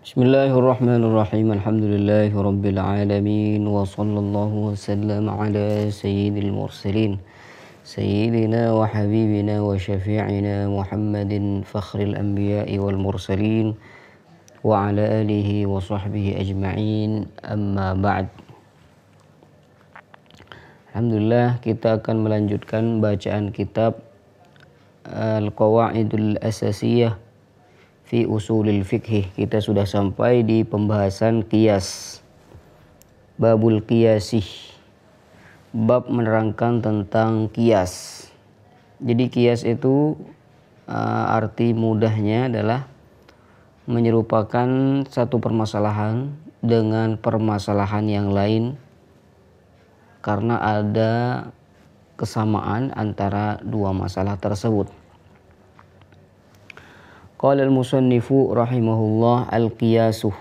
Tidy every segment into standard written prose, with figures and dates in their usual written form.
Bismillahirrahmanirrahim. Alhamdulillahirabbil alamin wa sallallahu wasallam ala sayyidil mursalin sayyidina wa habibina wa syafi'ina Muhammadin fakhril anbiya'i wal mursalin wa ala alihi wa sahbihi ajma'in, amma ba'd. Alhamdulillah, kita akan melanjutkan bacaan kitab Al-Qawaidul Asasiyah fi usulil fiqh. Kita sudah sampai di pembahasan qiyas, babul qiyasih, bab menerangkan tentang qiyas. Jadi qiyas itu arti mudahnya adalah menyerupakan satu permasalahan dengan permasalahan yang lain karena ada kesamaan antara dua masalah tersebut. Qala al-musannifu rahimahullah al-qiyasu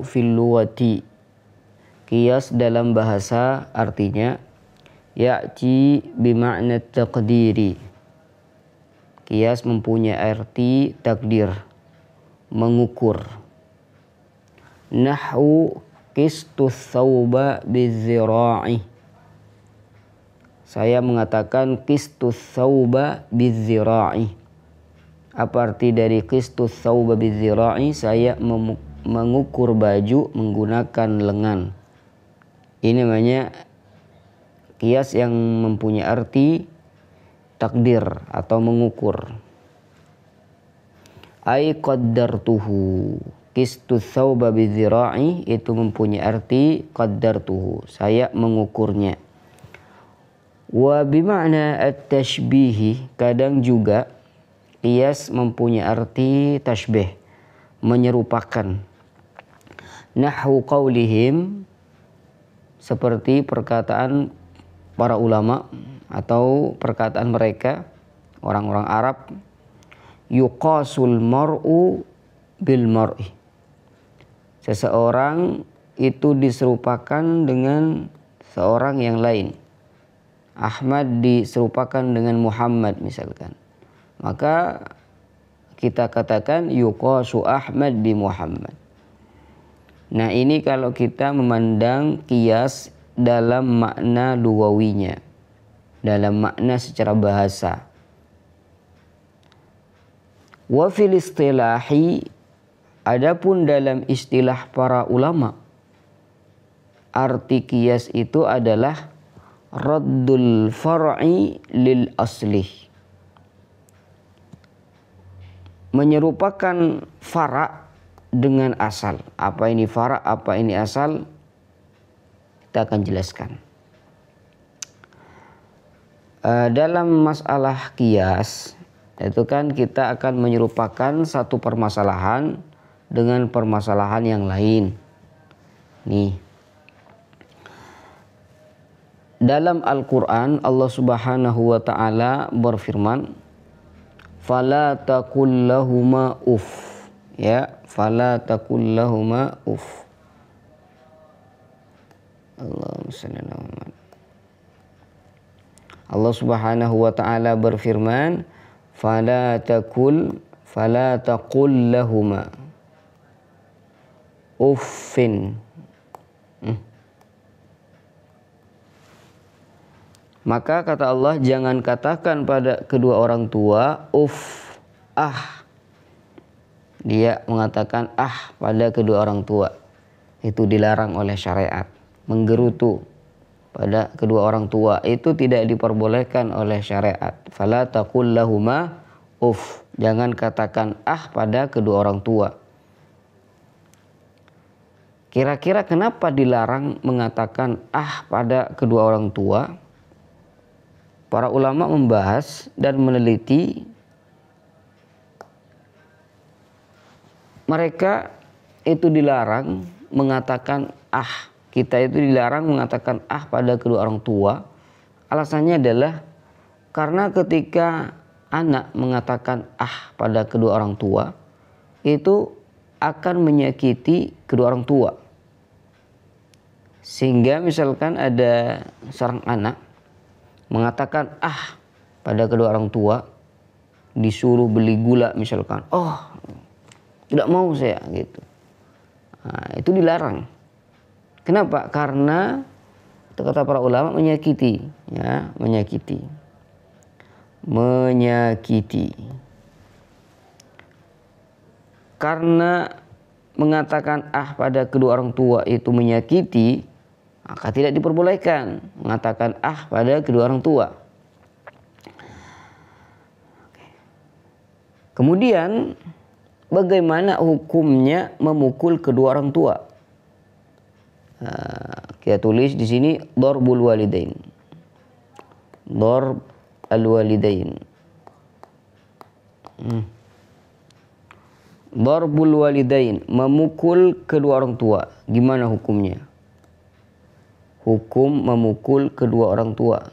fil lughati. Qiyas dalam bahasa artinya ya'ti bima'na taqdiri. Qiyas mempunyai arti takdir, mengukur. Nahwu qistus thawba bizira'i. Saya mengatakan qistus thawba bizira'i. Apa arti dari qistus thawba bizira'i? Saya mengukur baju menggunakan lengan. Ini namanya qiyas yang mempunyai arti takdir atau mengukur. Ai qaddartuhu. Qistus thawba bizira'i itu mempunyai arti qaddartuhu, saya mengukurnya. Wa bima'na at-tashbihi, kadang juga qiyas mempunyai arti tashbih, menyerupakan. Nahwu qaulihim, seperti perkataan para ulama atau perkataan mereka orang-orang Arab, yuqasul mar'u bil mar'i. Seseorang itu diserupakan dengan seorang yang lain. Ahmad diserupakan dengan Muhammad misalkan. Maka kita katakan yuqasu Ahmad bi Muhammad. Nah, ini kalau kita memandang qiyas dalam makna lugawinya, dalam makna secara bahasa. Wa fil istilahi, adapun dalam istilah para ulama, arti qiyas itu adalah raddul far'i lil aslih. Menyerupakan fara' dengan asal. Apa ini fara', apa ini asal? Kita akan jelaskan. Dalam masalah qiyas, itu kan kita akan menyerupakan satu permasalahan dengan permasalahan yang lain. Nih. Dalam Al-Quran, Allah Subhanahu wa ta'ala berfirman, fala taqul lahuma uff. Ya, fala taqul lahuma uff. Allahumma shalli ala Muhammad. Allah Subhanahu wa ta'ala berfirman, fala taqul lahuma uffin. Maka kata Allah, jangan katakan pada kedua orang tua uff, ah. Dia mengatakan ah pada kedua orang tua. Itu dilarang oleh syariat. Menggerutu pada kedua orang tua itu tidak diperbolehkan oleh syariat. Fala taqul lahuma uff. Jangan katakan ah pada kedua orang tua. Kira-kira kenapa dilarang mengatakan ah pada kedua orang tua? Para ulama membahas dan meneliti, mereka itu dilarang mengatakan ah. Kita itu dilarang mengatakan ah pada kedua orang tua. Alasannya adalah karena ketika anak mengatakan ah pada kedua orang tua, itu akan menyakiti kedua orang tua. Sehingga misalkan ada seorang anak mengatakan ah pada kedua orang tua, disuruh beli gula misalkan, oh tidak mau saya gitu. Nah, itu dilarang. Kenapa? Karena itu kata para ulama menyakiti, ya, menyakiti. Karena mengatakan pada kedua orang tua itu menyakiti, maka tidak diperbolehkan mengatakan pada kedua orang tua. Kemudian bagaimana hukumnya memukul kedua orang tua? Kita tulis di sini darbul walidain. Darb al-walidain. Darbul walidain, memukul kedua orang tua. Gimana hukumnya? Hukum memukul kedua orang tua.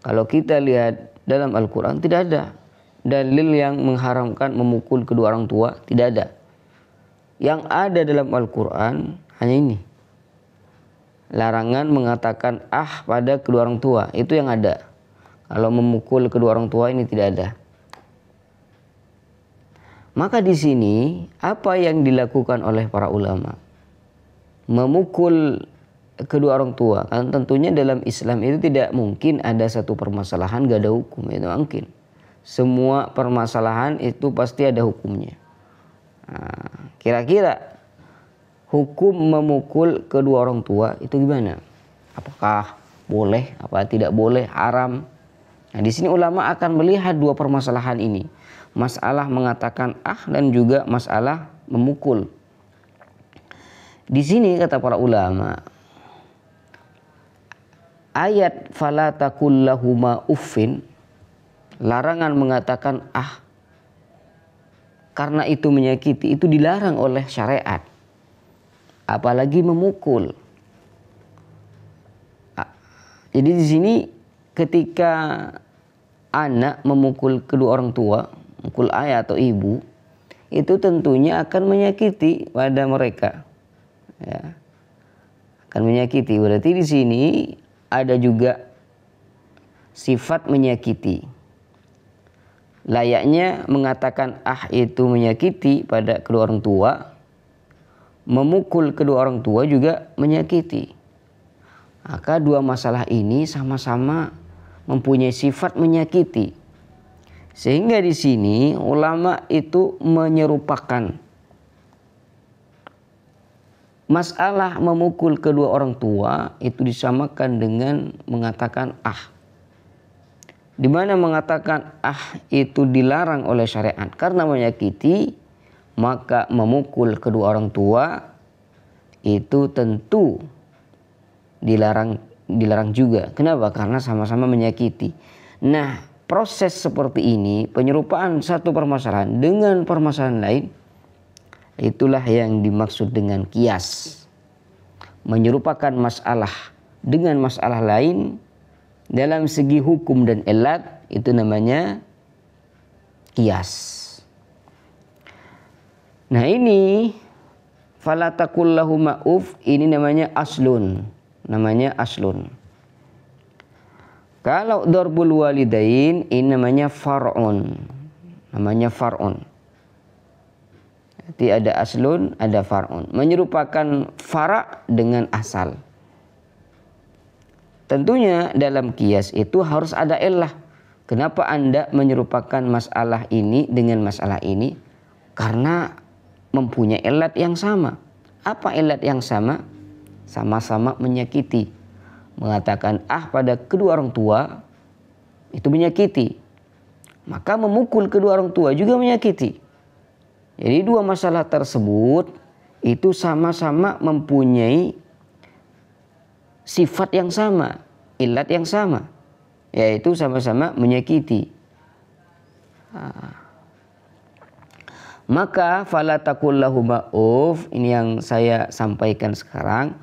Kalau kita lihat dalam Al-Quran tidak ada dalil yang mengharamkan memukul kedua orang tua, tidak ada. Yang ada dalam Al-Quran hanya ini. Larangan mengatakan pada kedua orang tua, itu yang ada. Kalau memukul kedua orang tua ini tidak ada. Maka di sini apa yang dilakukan oleh para ulama? Memukul kedua orang tua. Kan tentunya dalam Islam itu tidak mungkin ada satu permasalahan gak ada hukum, itu mungkin. Semua permasalahan itu pasti ada hukumnya. Kira-kira hukum memukul kedua orang tua itu gimana? Apakah boleh, apa tidak boleh, haram? Nah, di sini ulama akan melihat dua permasalahan ini. Masalah mengatakan dan juga masalah memukul. Di sini kata para ulama, ayat fala taqul lahuma uffin, larangan mengatakan karena itu menyakiti, itu dilarang oleh syariat. Apalagi memukul. Jadi di sini ketika anak memukul kedua orang tua, mukul ayah atau ibu, itu tentunya akan menyakiti pada mereka. Ya. Akan menyakiti. Berarti di sini ada juga sifat menyakiti. Layaknya mengatakan itu menyakiti pada kedua orang tua, memukul kedua orang tua juga menyakiti. Maka dua masalah ini sama-sama mempunyai sifat menyakiti. Sehingga di sini ulama itu menyerupakan masalah memukul kedua orang tua itu disamakan dengan mengatakan di mana mengatakan itu dilarang oleh syariat karena menyakiti, maka memukul kedua orang tua itu tentu dilarang juga. Kenapa? Karena sama-sama menyakiti. Nah, proses seperti ini, penyerupaan satu permasalahan dengan permasalahan lain, itulah yang dimaksud dengan qiyas. Menyerupakan masalah dengan masalah lain dalam segi hukum dan ilat, itu namanya qiyas. Nah, ini fala taqul lahuma uff, ini namanya aslun. Kalau darbul walidain ini namanya far'un. Jadi ada aslun, ada far'un. Menyerupakan fara' dengan asal. Tentunya dalam qiyas itu harus ada illah. Kenapa Anda menyerupakan masalah ini dengan masalah ini? Karena mempunyai illat yang sama. Apa illat yang sama? Sama-sama menyakiti. Mengatakan pada kedua orang tua itu menyakiti. Maka memukul kedua orang tua juga menyakiti. Jadi dua masalah tersebut itu sama-sama mempunyai sifat yang sama, illat yang sama, yaitu sama-sama menyakiti. Maka fala taqul lahuma uff, ini yang saya sampaikan sekarang,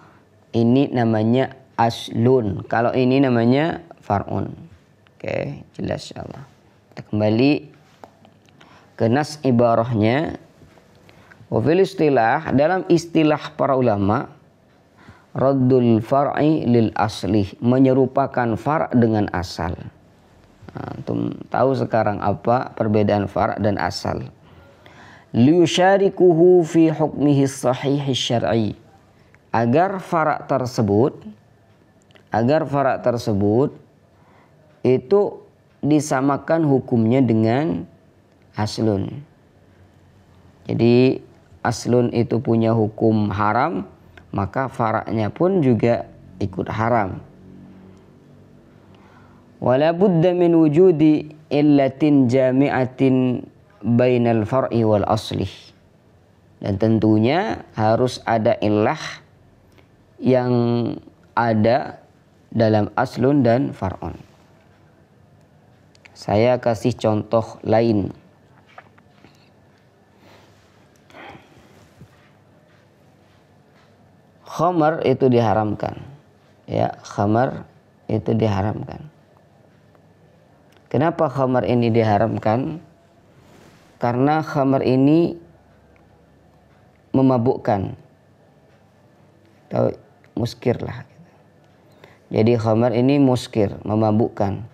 ini namanya aslun. Kalau ini namanya far'un. Oke, jelas insyaallah. Kita kembali ke nas ibarahnya. Wa fil istilah, dalam istilah para ulama, raddul far'i lil asli, menyerupakan far' dengan asal. Antum tahu sekarang apa perbedaan far' dan asal. liyusyarikuhu fi hukmihi sahih syar'i, agar farak tersebut itu disamakan hukumnya dengan aslun. Jadi aslun itu punya hukum haram, maka faraknya pun juga ikut haram. Wala budda min wujudi illatin jami'atin bainal far'i wal aslih. Dan tentunya harus ada illah yang ada dalam aslun dan far'un. Saya kasih contoh lain. Khamar itu diharamkan. Ya, khamar itu diharamkan. Kenapa khamar ini diharamkan? Karena khamar ini memabukkan. Atau muskir lah. Jadi khamar ini muskir, memabukkan.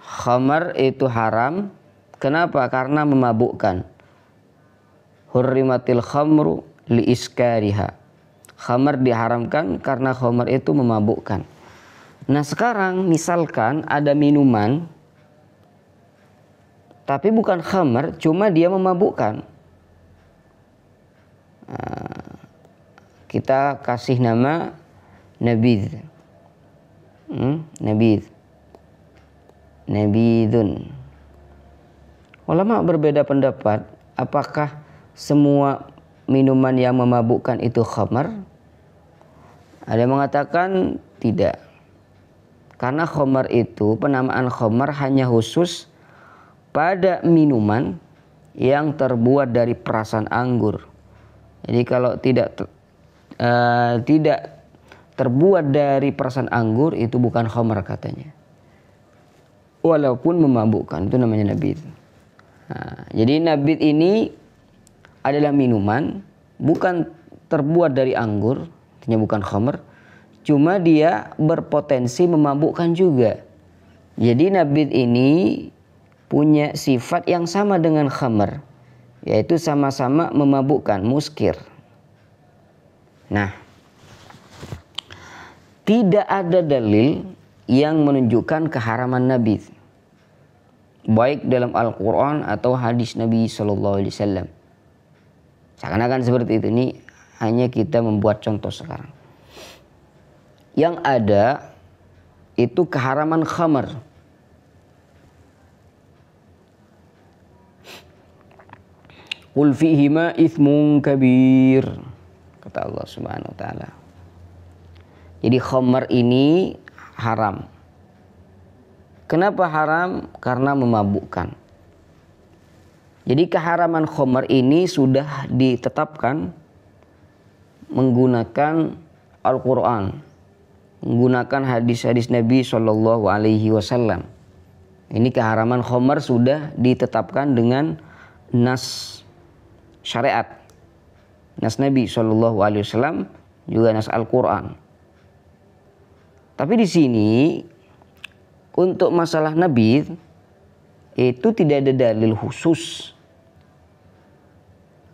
Khamar itu haram. Kenapa? Karena memabukkan. Hurrimatil khamru li iskariha. Khamar diharamkan karena khamar itu memabukkan. Nah sekarang misalkan ada minuman tapi bukan khamar, cuma dia memabukkan. Kita kasih nama nabidh. Nabidhun. Ulama berbeda pendapat, apakah semua minuman yang memabukkan itu khamar? Ada yang mengatakan tidak. Karena khamar itu, penamaan khamar hanya khusus pada minuman yang terbuat dari perasan anggur. Jadi kalau tidak terbuat dari perasan anggur, itu bukan khamar katanya. Walaupun memabukkan, itu namanya nabidh. Jadi nabidh ini adalah minuman bukan terbuat dari anggur, artinya bukan khamar, cuma dia berpotensi memabukkan juga. Jadi nabidh ini punya sifat yang sama dengan khamar, yaitu sama-sama memabukkan, muskir. Nah, tidak ada dalil yang menunjukkan keharaman nabidh, baik dalam Al-Quran atau hadis Nabi SAW. Seakan-akan seperti itu. Ini hanya kita membuat contoh sekarang. Yang ada itu keharaman khamar. Qul fihima ithmun kabir, kata Allah Subhanahu wa taala. Jadi khamar ini haram. Kenapa haram? Karena memabukkan. Jadi keharaman khamar ini sudah ditetapkan menggunakan Al-Quran, menggunakan hadis-hadis Nabi SAW. Ini keharaman khamar sudah ditetapkan dengan nas syariat, nas Nabi SAW, juga nas Al-Quran. Tapi di sini untuk masalah nabidh itu tidak ada dalil khusus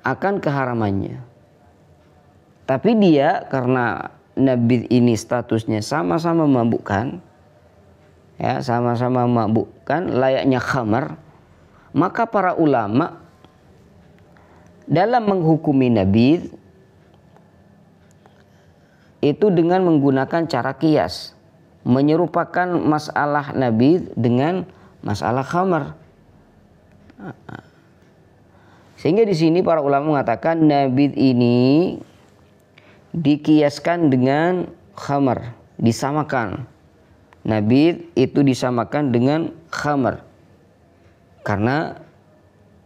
akan keharamannya. Tapi dia karena nabidh ini statusnya sama-sama memabukkan, ya, sama-sama memabukkan layaknya khamar, maka para ulama dalam menghukumi nabidh itu dengan menggunakan cara qiyas, menyerupakan masalah nabidh dengan masalah khamar. Sehingga di sini para ulama mengatakan nabidh ini dikiaskan dengan khamar, disamakan. Nabidh itu disamakan dengan khamar. Karena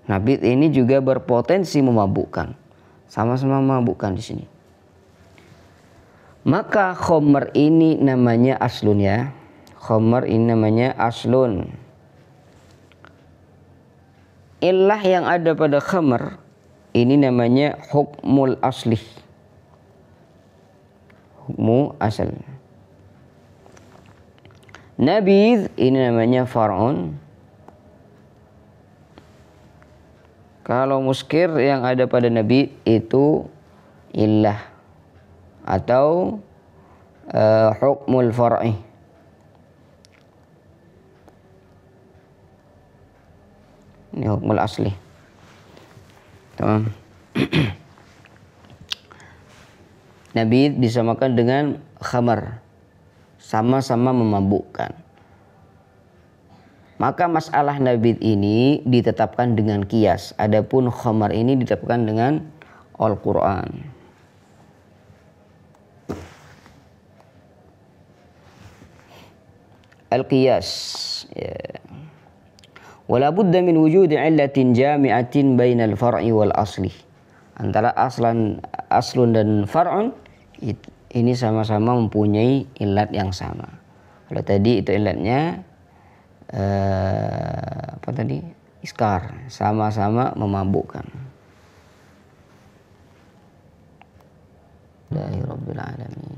nabidh ini juga berpotensi memabukkan. Sama-sama memabukkan di sini. Maka khamar ini namanya aslun, ya. Khamar ini namanya aslun. Illah yang ada pada khamar ini namanya hukmul aslih. Hukmu asal. Nabidh ini namanya far'un. Kalau muskir yang ada pada nabi itu illah atau hukmul far'i. Ini hukmul asli. Tamam. Nabi disamakan dengan khamar, sama-sama memabukkan. Maka masalah nabid ini ditetapkan dengan qiyas. Adapun khamar ini ditetapkan dengan Al-Quran. Al-qiyas. Wala budda min wujudi illatin jami'atin bainal far'i wal asli. Antara aslun dan far'un ini sama-sama mempunyai ilat yang sama. Kalau tadi itu ilatnya iskar, sama-sama memabukkan. Alhamdulillahirabbil alamin.